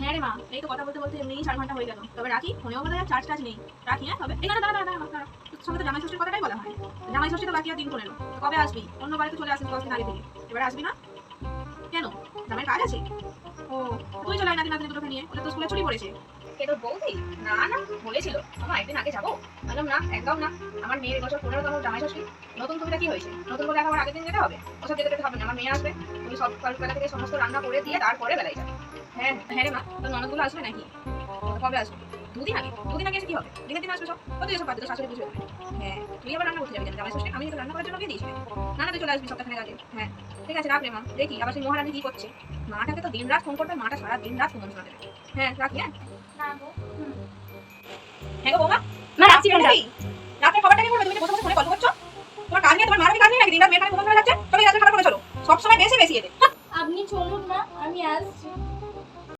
হ্যাঁ রে মা, এই তো কথা বলতে বলতে এমনিই 4 ঘন্টা হয়ে গেল। তবে রাখি, ফোনেও বলা যায় চার্জ নেই। রাখি হ্যাঁ, তবে এখানে দাঁড়া। তোর সঙ্গে তো জামাই ষষ্ঠীর কথাটাই বলা হয়। জামাই ষষ্ঠী তো বাকি আর দিন 15। তো কবে আসবি? অন্য বাড়িতে চলে আসিস 10 দিন আগে থেকে। এবারে আসবি না কেন? জামাইয়ের কাজ আছে? ও, তুই চলে আয় নাতি নাতনি দুটোকে নিয়ে। ওদের তো স্কুলে ছুটি পড়েছে। কে তোর বৌদি? না না, বলেছিল আমার একদিন আগে যাবো। বললাম না, একদম না। আমার মেয়ের এবছর 15তম জামাই ষষ্ঠী। নতুন ছবিটা কি হয়েছে? নতুন বলে এখন আগের দিন যেতে হবে? ওসব যেতে হবে না, আমার মেয়ে আসবে। তুমি সব সকালবেলা থেকে সমস্ত রান্না করে দিয়ে তারপরে বেলায় যাবে। হ্যাঁ হ্যাঁ রে মা, তোর ননদগুলো আসবে নাকি? কবে আসবে? 2 দিন আগে। 2 দিন আগে এসে কি হবে? দিনের দিন আসবে সব। ও তুই এসব বাদ দে, তোর শাশুড়ি বুঝবে না। হ্যাঁ, তুই আবার রান্না করতে যাবি কেন জামাই ষষ্ঠী? আমি তো রান্না করার জন্য গিয়ে দিয়েছি। না না, তুই চলে আসবি সপ্তাহখানেক আগে। হ্যাঁ ঠিক আছে, রাখ রে মা। দেখি আবার সেই মহারানী কি করছে। মাটাকে তো দিন রাত ফোন করবে, মাটা সারা দিন রাত ফোন শোনা দেবে। হ্যাঁ রাখি। হ্যাঁ না গো। হ্যাঁ গো বৌমা, মা রাখছি ফোনটা। রাতের খাবারটা কি করবে? তুমি যে বসে বসে ফোনে গল্প করছো? তোমার কাজ নেই, তোমার মারামি কাজ নেই নাকি? দিন রাত মেয়ের কানে ফোন করা যাচ্ছে? চলো এই রাতের খাবার করে চলো। সবসময় বেশি বেশি এদের। আপনি চলুন না, আমি আসছি।